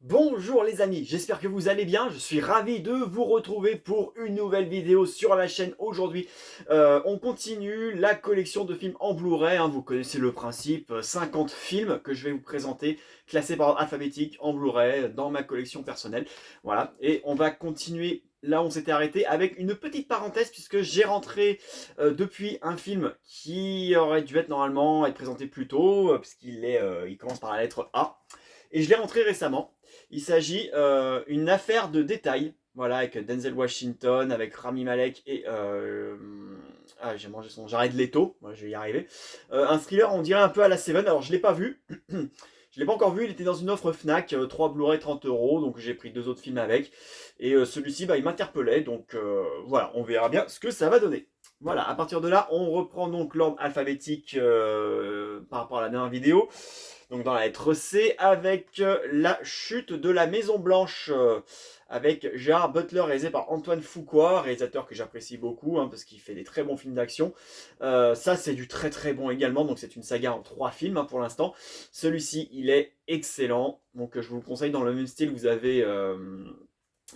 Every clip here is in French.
Bonjour les amis, j'espère que vous allez bien. Je suis ravi de vous retrouver pour une nouvelle vidéo sur la chaîne aujourd'hui. On continue la collection de films en Blu-ray, hein. Vous connaissez le principe, 50 films que je vais vous présenter, classés par ordre alphabétique en Blu-ray dans ma collection personnelle. Voilà, et on va continuer là où on s'était arrêté avec une petite parenthèse puisque j'ai rentré depuis un film qui aurait dû être normalement être présenté plus tôt, il commence par la lettre A. Et je l'ai rentré récemment. Il s'agit une affaire de détail, voilà, avec Denzel Washington, avec Rami Malek et j'ai mangé son Jared Leto. Moi, je vais y arriver. Un thriller, on dirait un peu à la Seven. Alors, je l'ai pas vu. Je l'ai pas encore vu, il était dans une offre Fnac, 3 Blu-ray 30 €, donc j'ai pris 2 autres films avec. Et celui-ci, il m'interpellait, donc voilà, on verra bien ce que ça va donner. Voilà, à partir de là, on reprend donc l'ordre alphabétique par rapport à la dernière vidéo. Donc dans la lettre C, avec la chute de la Maison Blanche, avec Gérard Butler, réalisé par Antoine Fuqua, réalisateur que j'apprécie beaucoup, hein, parce qu'il fait des très bons films d'action. Ça, c'est du très très bon également, donc c'est une saga en 3 films, hein, pour l'instant. Celui-ci, il est excellent, donc je vous le conseille. Dans le même style, vous avez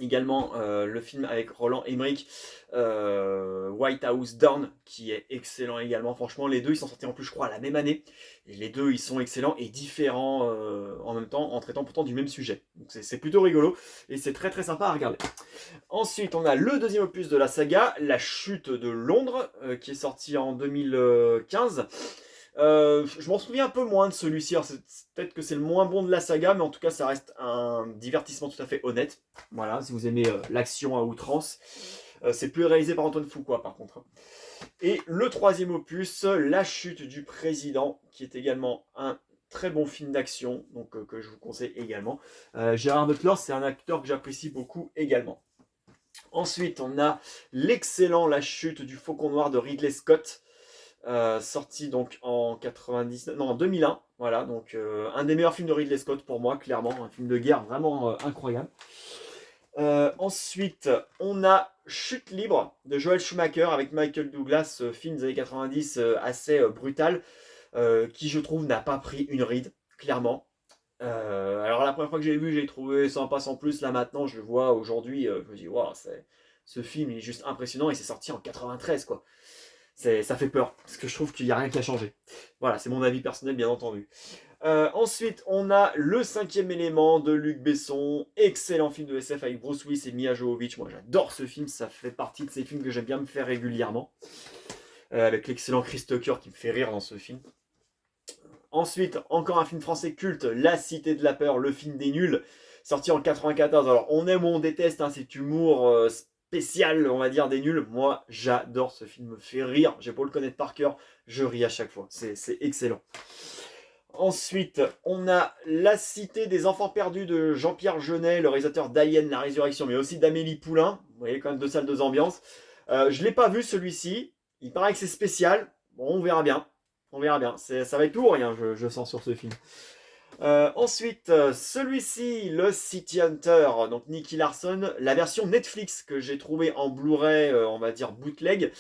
également le film avec Roland Emmerich, White House Down, qui est excellent également. Franchement, les deux, ils sont sortis en plus, je crois, à la même année. Et les deux, ils sont excellents et différents en même temps, en traitant pourtant du même sujet. Donc c'est plutôt rigolo et c'est très très sympa à regarder. Ensuite, on a le deuxième opus de la saga, La Chute de Londres, qui est sorti en 2015. Je m'en souviens un peu moins de celui-ci. Peut-être que c'est le moins bon de la saga, mais en tout cas, ça reste un divertissement tout à fait honnête. Voilà, si vous aimez l'action à outrance. C'est plus réalisé par Antoine Fuqua, par contre. Et le troisième opus, La Chute du Président, qui est également un très bon film d'action, donc que je vous conseille également. Gérard Butler, c'est un acteur que j'apprécie beaucoup également. Ensuite, on a l'excellent La Chute du Faucon Noir de Ridley Scott, sorti donc en 99, non, en 2001. Voilà, donc un des meilleurs films de Ridley Scott pour moi, clairement, un film de guerre vraiment incroyable. Ensuite, on a Chute libre de Joel Schumacher avec Michael Douglas, film des années 90 assez brutal, qui je trouve n'a pas pris une ride, clairement. Alors la première fois que j'ai vu, j'ai trouvé sympa sans plus. Là maintenant, je le vois aujourd'hui, je me dis, waouh, ce film il est juste impressionnant et c'est sorti en 93 quoi. Ça fait peur, parce que je trouve qu'il n'y a rien qui a changé. Voilà, c'est mon avis personnel, bien entendu. Ensuite, on a Le Cinquième Élément de Luc Besson. Excellent film de SF avec Bruce Willis et Mia Jovovich. Moi, j'adore ce film. Ça fait partie de ces films que j'aime bien me faire régulièrement. Avec l'excellent Chris Tucker qui me fait rire dans ce film. Ensuite, encore un film français culte, La Cité de la Peur, le film des nuls, sorti en 94. Alors, on aime ou on déteste, hein, cet humour spécial, on va dire, des nuls. Moi, j'adore ce film, me fait rire. J'ai beau le connaître par cœur, je ris à chaque fois. C'est excellent. Ensuite, on a La Cité des Enfants Perdus de Jean-Pierre Jeunet, le réalisateur d'Alien, La Résurrection, mais aussi d'Amélie Poulain. Vous voyez, quand même deux salles, deux ambiances. Je ne l'ai pas vu celui-ci. Il paraît que c'est spécial. Bon, on verra bien. On verra bien. Ça va être tout ou rien, je sens sur ce film. Ensuite, celui-ci, le City Hunter, donc Nicky Larson, la version Netflix que j'ai trouvé en Blu-ray, on va dire bootleg.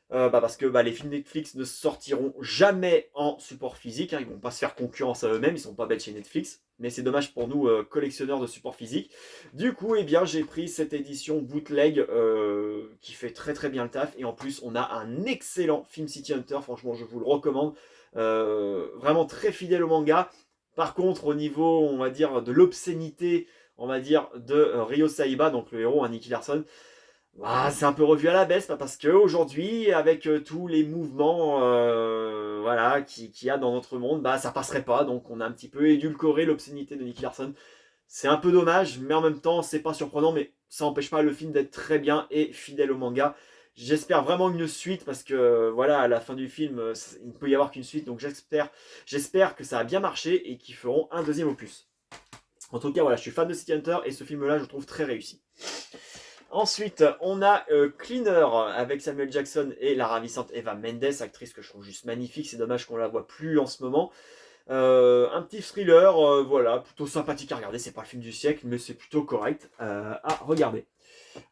Parce que les films Netflix ne sortiront jamais en support physique, hein, ils vont pas se faire concurrence à eux-mêmes, ils sont pas bêtes chez Netflix, mais c'est dommage pour nous collectionneurs de support physique. Du coup, j'ai pris cette édition bootleg qui fait très très bien le taf, et en plus on a un excellent film City Hunter, franchement je vous le recommande, vraiment très fidèle au manga. Par contre, au niveau, on va dire, de l'obscénité, on va dire, de Ryo Saiba, donc le héros, Nicky Larson, c'est un peu revu à la baisse, parce qu'aujourd'hui, avec tous les mouvements voilà, qu'il y a dans notre monde, ça passerait pas. Donc on a un petit peu édulcoré l'obscénité de Nicky Larson. C'est un peu dommage, mais en même temps, c'est pas surprenant, mais ça n'empêche pas le film d'être très bien et fidèle au manga. J'espère vraiment une suite, parce que voilà, à la fin du film, il ne peut y avoir qu'une suite, donc j'espère que ça a bien marché et qu'ils feront un deuxième opus. En tout cas, voilà, je suis fan de City Hunter et ce film-là, je le trouve très réussi. Ensuite, on a Cleaner avec Samuel Jackson et la ravissante Eva Mendes, actrice que je trouve juste magnifique. C'est dommage qu'on la voit plus en ce moment. Un petit thriller, voilà, plutôt sympathique à regarder. C'est pas le film du siècle, mais c'est plutôt correct à regarder.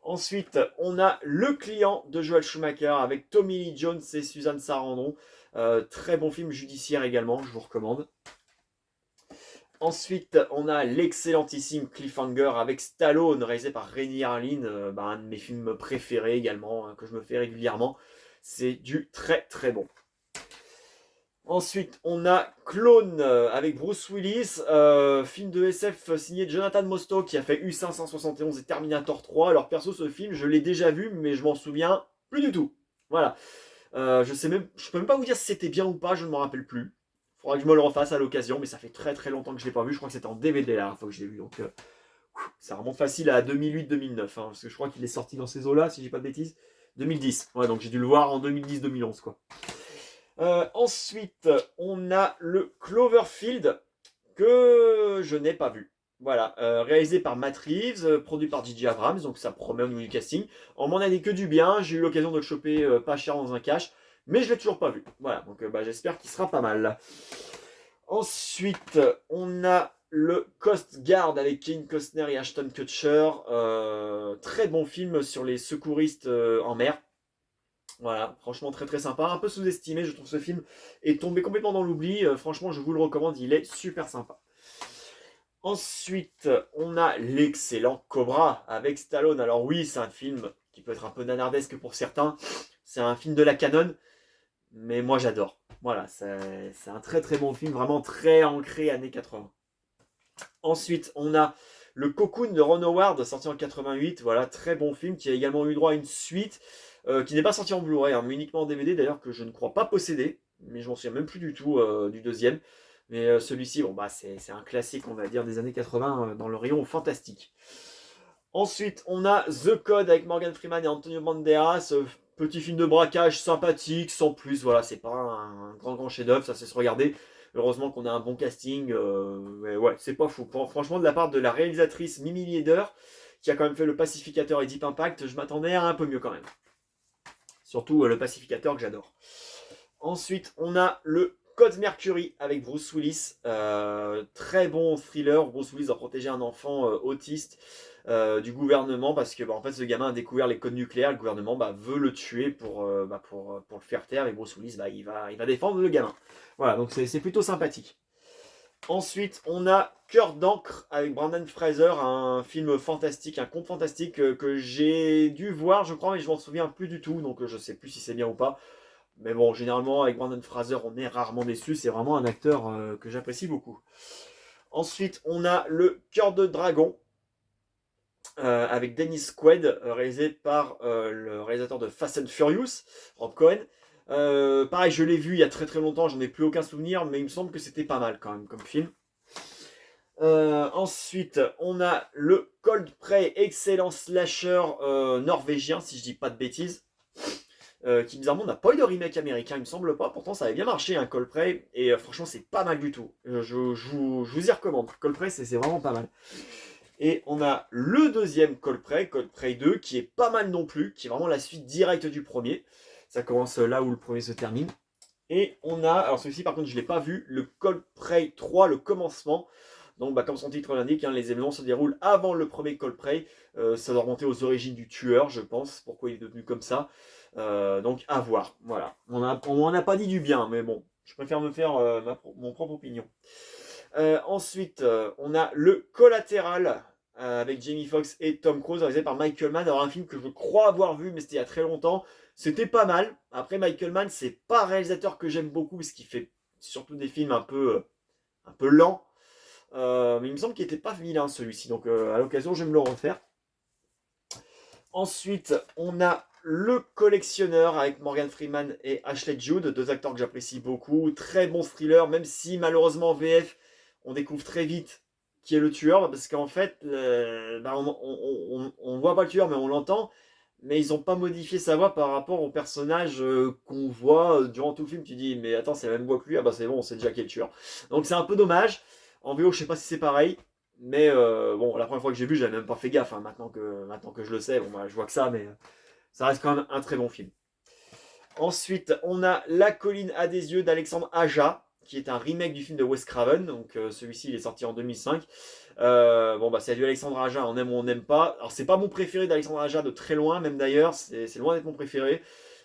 Ensuite, on a Le Client de Joel Schumacher avec Tommy Lee Jones et Suzanne Sarandon. Très bon film judiciaire également, je vous recommande. Ensuite, on a l'excellentissime Cliffhanger avec Stallone, réalisé par Renny Harlin, un de mes films préférés également, hein, que je me fais régulièrement. C'est du très très bon. Ensuite, on a Clone avec Bruce Willis, film de SF signé Jonathan Mostow qui a fait U571 et Terminator 3. Alors perso, ce film, je l'ai déjà vu, mais je m'en souviens plus du tout. Voilà. Je peux même pas vous dire si c'était bien ou pas, je ne m'en rappelle plus. Faudra que je me le refasse à l'occasion, mais ça fait très très longtemps que je l'ai pas vu. Je crois que c'était en DVD la dernière fois que je l'ai vu, donc ça remonte facile à 2008-2009, hein, parce que je crois qu'il est sorti dans ces eaux-là, si j'ai pas de bêtises. 2010. Ouais, donc j'ai dû le voir en 2010-2011, quoi. Ensuite, on a le Cloverfield que je n'ai pas vu. Voilà, réalisé par Matt Reeves, produit par J.J. Abrams, donc ça promet au niveau du casting. On m'en a dit que du bien, j'ai eu l'occasion de le choper pas cher dans un cache, mais je l'ai toujours pas vu. Voilà, donc j'espère qu'il sera pas mal. Ensuite, on a le Coast Guard avec Kevin Costner et Ashton Kutcher. Très bon film sur les secouristes en mer. Voilà, franchement très très sympa, un peu sous-estimé, je trouve ce film est tombé complètement dans l'oubli, franchement je vous le recommande, il est super sympa. Ensuite, on a l'excellent Cobra avec Stallone. Alors oui, c'est un film qui peut être un peu nanardesque pour certains, c'est un film de la canon, mais moi j'adore. Voilà, c'est un très très bon film, vraiment très ancré années 80. Ensuite, on a le Cocoon de Ron Howard, sorti en 88. Voilà, très bon film qui a également eu droit à une suite qui n'est pas sortie en Blu-ray, hein, mais uniquement en DVD d'ailleurs, que je ne crois pas posséder. Mais je m'en souviens même plus du tout du deuxième. Mais celui-ci, c'est un classique, on va dire, des années 80 dans le rayon fantastique. Ensuite, on a The Code avec Morgan Freeman et Antonio Banderas. Petit film de braquage sympathique, sans plus. Voilà, c'est pas un grand chef-d'œuvre, ça c'est se regarder. Heureusement qu'on a un bon casting. Ouais, c'est pas fou. Franchement, de la part de la réalisatrice Mimi Lieder, qui a quand même fait Le Pacificateur et Deep Impact, je m'attendais à un peu mieux quand même. Surtout Le Pacificateur que j'adore. Ensuite, on a le Code Mercury avec Bruce Willis. Très bon thriller. Bruce Willis a protégé un enfant autiste du gouvernement parce que en fait ce gamin a découvert les codes nucléaires. Le gouvernement veut le tuer pour le faire taire et Bruce Willis il va défendre le gamin. Voilà, donc c'est plutôt sympathique. Ensuite, on a Cœur d'encre avec Brendan Fraser, un film fantastique, un conte fantastique que j'ai dû voir, je crois, mais je m'en souviens plus du tout, donc je sais plus si c'est bien ou pas. Mais bon, généralement, avec Brendan Fraser, on est rarement déçu. C'est vraiment un acteur que j'apprécie beaucoup. Ensuite, on a le Cœur de Dragon avec Dennis Quaid, réalisé par le réalisateur de Fast and Furious, Rob Cohen. Pareil, je l'ai vu il y a très très longtemps, j'en ai plus aucun souvenir, mais il me semble que c'était pas mal quand même comme film. Ensuite, on a le Coldplay, excellent slasher norvégien, si je dis pas de bêtises. Qui bizarrement n'a pas eu de remake américain, il me semble pas. Pourtant, ça avait bien marché, un Coldplay. Et franchement, c'est pas mal du tout. Je vous y recommande. Coldplay, c'est vraiment pas mal. Et on a le deuxième Coldplay, Coldplay 2, qui est pas mal non plus, qui est vraiment la suite directe du premier. Ça commence là où le premier se termine. Et on a, alors celui-ci par contre je ne l'ai pas vu, le Coldplay 3, le commencement. Donc comme son titre l'indique, les événements se déroulent avant le premier Coldplay. Ça doit remonter aux origines du tueur, je pense, pourquoi il est devenu comme ça. Donc à voir, voilà. On m'en a pas dit du bien, mais bon, je préfère me faire mon propre opinion. Ensuite, on a le Collatéral avec Jamie Foxx et Tom Cruise, réalisé par Michael Mann. Alors un film que je crois avoir vu, mais c'était il y a très longtemps. C'était pas mal. Après, Michael Mann, c'est pas un réalisateur que j'aime beaucoup, parce qu'il fait surtout des films un peu lents. Mais il me semble qu'il était pas vilain celui-ci, donc à l'occasion, je vais me le refaire. Ensuite, on a Le Collectionneur avec Morgan Freeman et Ashley Judd, deux acteurs que j'apprécie beaucoup. Très bon thriller, même si malheureusement en VF, on découvre très vite qui est le tueur, parce qu'en fait, on voit pas le tueur, mais on l'entend. Mais ils n'ont pas modifié sa voix par rapport au personnage qu'on voit durant tout le film. Tu dis, mais attends, c'est la même voix que lui, ah bah c'est bon, on sait déjà qui est le tueur. Donc c'est un peu dommage. En VO, je sais pas si c'est pareil. Mais bon, la première fois que j'ai vu, j'avais même pas fait gaffe. Maintenant que je le sais, je vois que ça, mais ça reste quand même un très bon film. Ensuite, on a La colline à des yeux d'Alexandre Aja, qui est un remake du film de Wes Craven. Donc celui-ci, il est sorti en 2005. C'est du Alexandre Aja, on aime ou on n'aime pas. Alors c'est pas mon préféré d'Alexandre Aja de très loin, même d'ailleurs, c'est loin d'être mon préféré.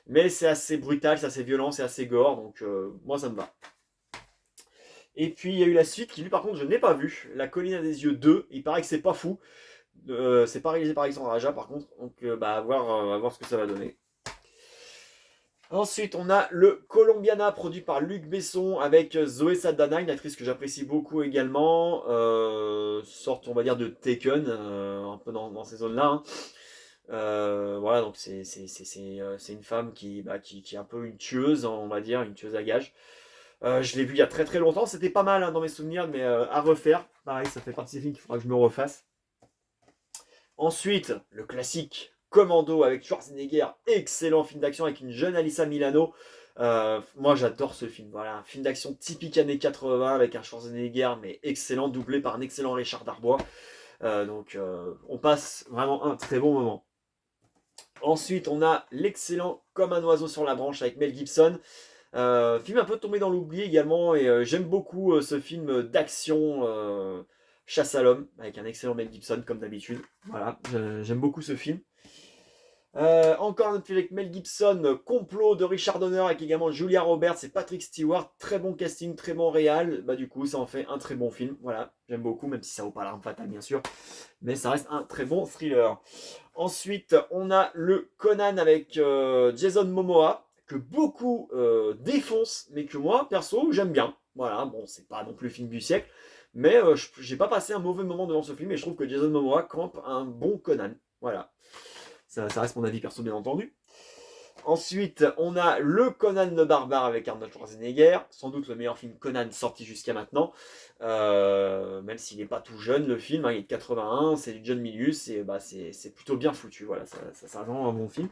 Mais c'est assez brutal, c'est assez violent, c'est assez gore, donc moi ça me va. Et puis il y a eu la suite qui lui par contre je n'ai pas vu, La colline à des yeux 2, il paraît que c'est pas fou. C'est pas réalisé par Alexandre Aja par contre, donc à voir ce que ça va donner. Ensuite, on a le Colombiana, produit par Luc Besson, avec Zoé Saldana, une actrice que j'apprécie beaucoup également. Sorte, on va dire, de Taken, un peu dans ces zones-là, hein. Voilà, donc c'est une femme qui est un peu une tueuse, on va dire, une tueuse à gages. Je l'ai vu il y a très très longtemps, c'était pas mal, hein, dans mes souvenirs, mais à refaire. Pareil, ça fait partie des films qu'il faudra que je me refasse. Ensuite, le classique Commando avec Schwarzenegger, excellent film d'action avec une jeune Alyssa Milano. Moi j'adore ce film, voilà, un film d'action typique années 80 avec un Schwarzenegger mais excellent, doublé par un excellent Richard Darbois. On passe vraiment un très bon moment. Ensuite, on a l'excellent Comme un oiseau sur la branche avec Mel Gibson. Film un peu tombé dans l'oubli également, et j'aime beaucoup ce film d'action, Chasse à l'homme, avec un excellent Mel Gibson comme d'habitude. Voilà, j'aime beaucoup ce film. Encore un autre film avec Mel Gibson, Complot de Richard Donner avec également Julia Roberts et Patrick Stewart. Très bon casting, très bon réal. Bah du coup, ça en fait un très bon film. Voilà, j'aime beaucoup, même si ça vaut pas l'arme fatale bien sûr, mais ça reste un très bon thriller. Ensuite, on a le Conan avec Jason Momoa, que beaucoup défoncent, mais que moi, perso, j'aime bien. Voilà, bon, c'est pas non plus le film du siècle, mais j'ai pas passé un mauvais moment devant ce film, et je trouve que Jason Momoa campe un bon Conan. Voilà, ça reste mon avis perso, bien entendu. Ensuite, on a le Conan le Barbare avec Arnold Schwarzenegger, sans doute le meilleur film Conan sorti jusqu'à maintenant, même s'il n'est pas tout jeune le film, hein, il est de 81, c'est du John Milius, et c'est plutôt bien foutu, voilà, ça rend un bon film.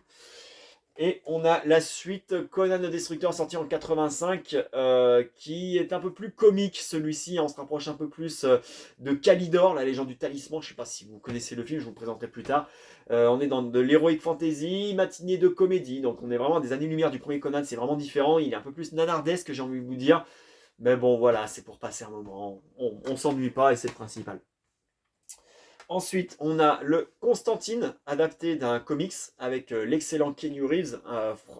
Et on a la suite Conan le Destructeur sorti en 85, qui est un peu plus comique celui-ci, on se rapproche un peu plus de Calidor, la légende du talisman, je ne sais pas si vous connaissez le film, je vous le présenterai plus tard. On est dans de l'heroic fantasy, matinée de comédie, donc on est vraiment à des années-lumière du premier Conan, c'est vraiment différent, il est un peu plus nanardesque, j'ai envie de vous dire. Mais bon voilà, c'est pour passer un moment, on s'ennuie pas et c'est le principal. Ensuite, on a le Constantine, adapté d'un comics avec l'excellent Keanu Reeves,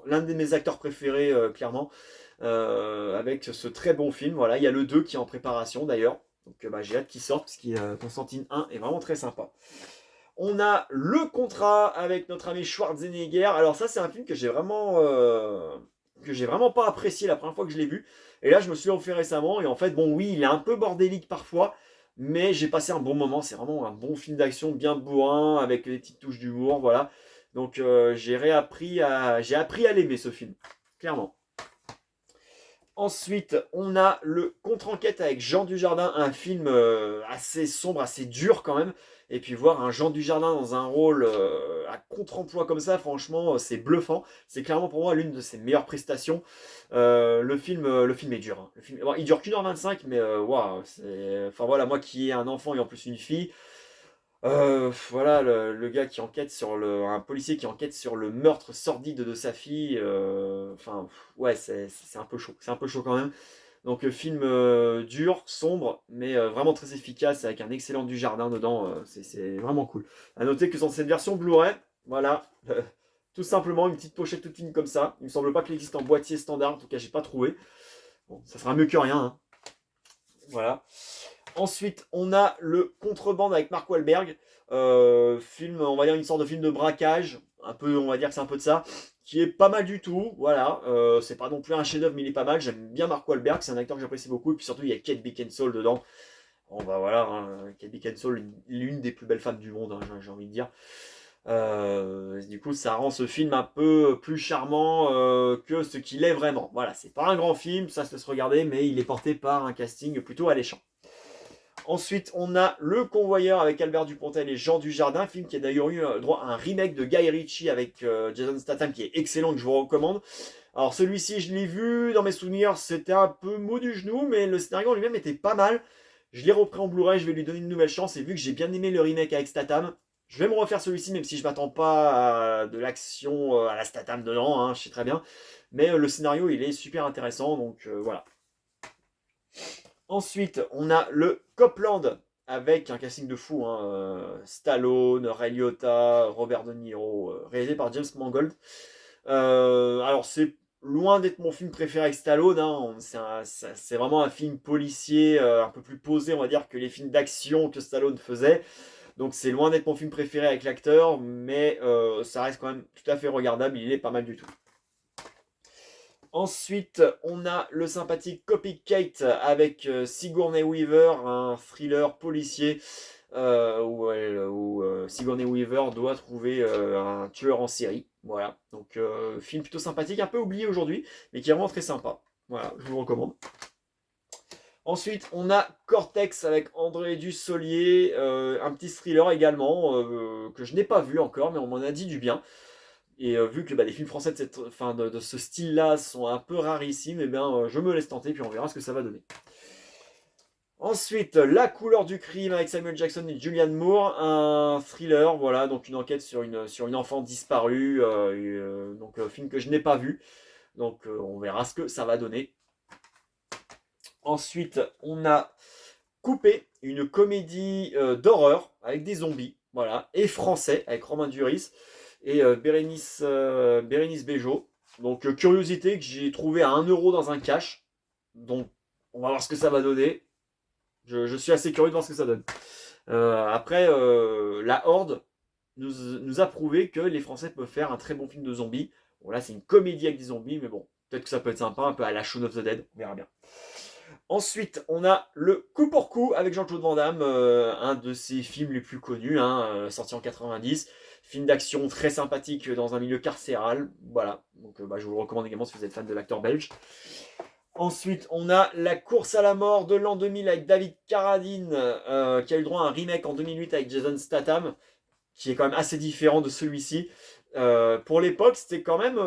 l'un de mes acteurs préférés, clairement, avec ce très bon film. Voilà, il y a le 2 qui est en préparation d'ailleurs, donc j'ai hâte qu'il sorte, parce que Constantine 1 est vraiment très sympa. On a Le Contrat avec notre ami Schwarzenegger. Alors ça, c'est un film que j'ai vraiment pas apprécié la première fois que je l'ai vu. Et là, je me suis refait récemment. Et en fait, bon, oui, il est un peu bordélique parfois, mais j'ai passé un bon moment. C'est vraiment un bon film d'action bien bourrin avec des petites touches d'humour, voilà. Donc j'ai appris à l'aimer ce film, clairement. Ensuite, on a le Contre-enquête avec Jean Dujardin, un film assez sombre, assez dur quand même. Et puis voir un Jean Dujardin dans un rôle à contre-emploi comme ça, franchement, c'est bluffant. C'est clairement pour moi l'une de ses meilleures prestations. Le film est dur, hein. Bon, il dure qu'1 h 25, mais waouh, enfin voilà, moi qui ai un enfant et en plus une fille, voilà, le gars qui enquête un policier qui enquête sur le meurtre sordide de sa fille. Enfin, ouais, c'est un peu chaud. C'est un peu chaud quand même. Donc, film dur, sombre, mais vraiment très efficace avec un excellent Dujardin dedans. C'est vraiment cool. À noter que dans cette version Blu-ray, voilà, tout simplement une petite pochette toute fine comme ça. Il me semble pas qu'il existe en boîtier standard. En tout cas, j'ai pas trouvé. Bon, ça sera mieux que rien, hein. Voilà. Ensuite, on a le Contrebande avec Mark Wahlberg. Film, on va dire une sorte de film de braquage. Un peu, on va dire que c'est un peu de ça. Qui est pas mal du tout. Voilà. C'est pas non plus un chef-d'œuvre, mais il est pas mal. J'aime bien Mark Wahlberg. C'est un acteur que j'apprécie beaucoup. Et puis surtout, il y a Kate Beckinsale dedans. Bon, bah voilà. Hein, Kate Beckinsale, l'une des plus belles femmes du monde, hein, j'ai envie de dire. Du coup, ça rend ce film un peu plus charmant que ce qu'il est vraiment. Voilà, c'est pas un grand film, ça se laisse regarder, mais il est porté par un casting plutôt alléchant. Ensuite, on a Le Convoyeur avec Albert Dupontel et Jean Dujardin, film qui a d'ailleurs eu droit à un remake de Guy Ritchie avec Jason Statham, qui est excellent, que je vous recommande. Alors celui-ci, je l'ai vu, dans mes souvenirs, c'était un peu mou du genou, mais le scénario en lui-même était pas mal. Je l'ai repris en Blu-ray, je vais lui donner une nouvelle chance, et vu que j'ai bien aimé le remake avec Statham, je vais me refaire celui-ci, même si je m'attends pas à de l'action à la Statham dedans, hein, je sais très bien. Mais le scénario, il est super intéressant, donc voilà. Ensuite, on a le Copland avec un casting de fou, hein, Stallone, Ray Liotta, Robert De Niro, réalisé par James Mangold. Alors loin d'être mon film préféré avec Stallone, hein. C'est vraiment un film policier, un peu plus posé, on va dire, que les films d'action que Stallone faisait. Donc c'est loin d'être mon film préféré avec l'acteur, mais ça reste quand même tout à fait regardable, il est pas mal du tout. Ensuite, on a le sympathique Copycat avec Sigourney Weaver, un thriller policier où Sigourney Weaver doit trouver un tueur en série. Voilà, donc film plutôt sympathique, un peu oublié aujourd'hui, mais qui est vraiment très sympa. Voilà, je vous le recommande. Ensuite, on a Cortex avec André Dussolier, un petit thriller également, que je n'ai pas vu encore, mais on m'en a dit du bien. Et vu que les films français de ce style-là sont un peu rarissimes, et bien, je me laisse tenter, puis on verra ce que ça va donner. Ensuite, La couleur du crime avec Samuel Jackson et Julianne Moore, un thriller, voilà, donc une enquête sur une enfant disparue, donc film que je n'ai pas vu, donc on verra ce que ça va donner. Ensuite, on a Coupé, une comédie d'horreur avec des zombies, voilà, et français avec Romain Duris et Bérénice Bejo. Donc curiosité que j'ai trouvé à 1 € dans un cash. Donc on va voir ce que ça va donner. Je suis assez curieux de voir ce que ça donne. Après, La Horde nous a prouvé que les Français peuvent faire un très bon film de zombies. Bon là c'est une comédie avec des zombies, mais bon, peut-être que ça peut être sympa, un peu à la Shaun of the Dead, on verra bien. Ensuite, on a le Coup pour Coup avec Jean-Claude Van Damme, un de ses films les plus connus, sorti en 90. Film d'action très sympathique dans un milieu carcéral. Voilà, donc je vous le recommande également si vous êtes fan de l'acteur belge. Ensuite, on a La course à la mort de l'an 2000 avec David Carradine, qui a eu droit à un remake en 2008 avec Jason Statham, qui est quand même assez différent de celui-ci. Pour l'époque, c'était quand même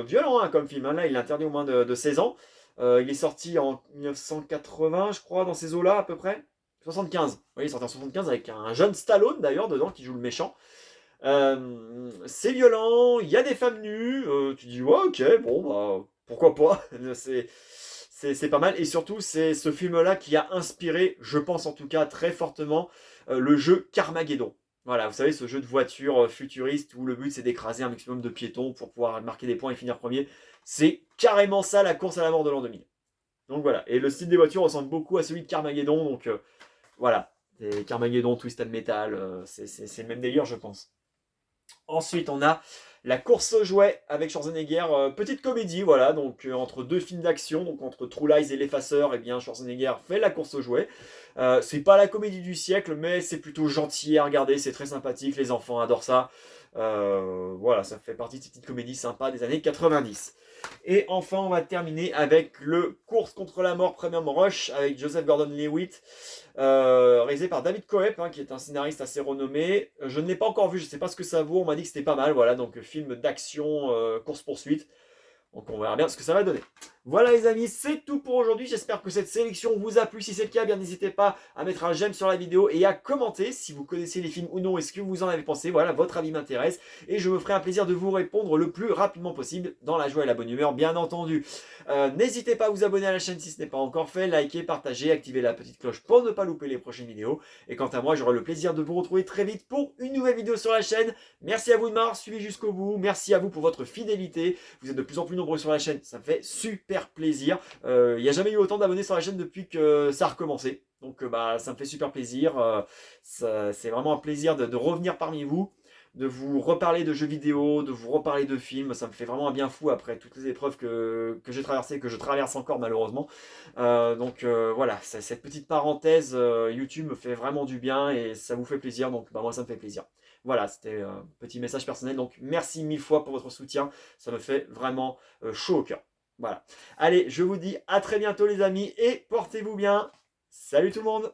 violent comme film. Là, il est interdit au moins de 16 ans. Il est sorti en 1980, je crois, dans ces eaux-là, à peu près. 75. Oui, il est sorti en 75 avec un jeune Stallone, d'ailleurs, dedans, qui joue le méchant. C'est violent, il y a des femmes nues. Tu dis, ouais, ok, bon, pourquoi pas. C'est pas mal. Et surtout, c'est ce film-là qui a inspiré, je pense en tout cas, très fortement, le jeu Carmageddon. Voilà, vous savez, ce jeu de voiture futuriste où le but c'est d'écraser un maximum de piétons pour pouvoir marquer des points et finir premier. C'est carrément ça la course à la mort de l'an 2000. Donc voilà, et le style des voitures ressemble beaucoup à celui de Carmageddon, donc voilà. Et Carmageddon, Twisted Metal, c'est le même délire je pense. Ensuite, on a La course aux jouets avec Schwarzenegger, petite comédie, voilà, donc entre deux films d'action, donc entre True Lies et L'Effaceur, et bien Schwarzenegger fait La course aux jouets. C'est pas la comédie du siècle, mais c'est plutôt gentil à regarder, c'est très sympathique, les enfants adorent ça. Voilà, ça fait partie de ces petites comédies sympas des années 90. Et enfin, on va terminer avec le Course contre la mort Premium Rush avec Joseph Gordon-Levitt, réalisé par David Koepp, qui est un scénariste assez renommé. Je ne l'ai pas encore vu, je ne sais pas ce que ça vaut, on m'a dit que c'était pas mal, voilà, donc film d'action, course-poursuite. Donc on verra bien ce que ça va donner. Voilà les amis, c'est tout pour aujourd'hui. J'espère que cette sélection vous a plu. Si c'est le cas, bien n'hésitez pas à mettre un j'aime sur la vidéo et à commenter si vous connaissez les films ou non et ce que vous en avez pensé. Voilà, votre avis m'intéresse et je me ferai un plaisir de vous répondre le plus rapidement possible dans la joie et la bonne humeur, bien entendu. N'hésitez pas à vous abonner à la chaîne si ce n'est pas encore fait, liker, partager, activer la petite cloche pour ne pas louper les prochaines vidéos. Et quant à moi, j'aurai le plaisir de vous retrouver très vite pour une nouvelle vidéo sur la chaîne. Merci à vous de m'avoir suivi jusqu'au bout. Merci à vous pour votre fidélité. Vous êtes de plus en plus nombreux sur la chaîne, ça me fait super plaisir. Il n'y a jamais eu autant d'abonnés sur la chaîne depuis que ça a recommencé. Donc ça me fait super plaisir. C'est vraiment un plaisir de revenir parmi vous, de vous reparler de jeux vidéo, de vous reparler de films. Ça me fait vraiment un bien fou après toutes les épreuves que j'ai traversées, que je traverse encore malheureusement. Voilà, cette petite parenthèse YouTube me fait vraiment du bien et ça vous fait plaisir. Donc moi ça me fait plaisir. Voilà, c'était un petit message personnel. Donc merci 1000 fois pour votre soutien. Ça me fait vraiment chaud au cœur. Voilà. Allez, je vous dis à très bientôt les amis et portez-vous bien. Salut tout le monde!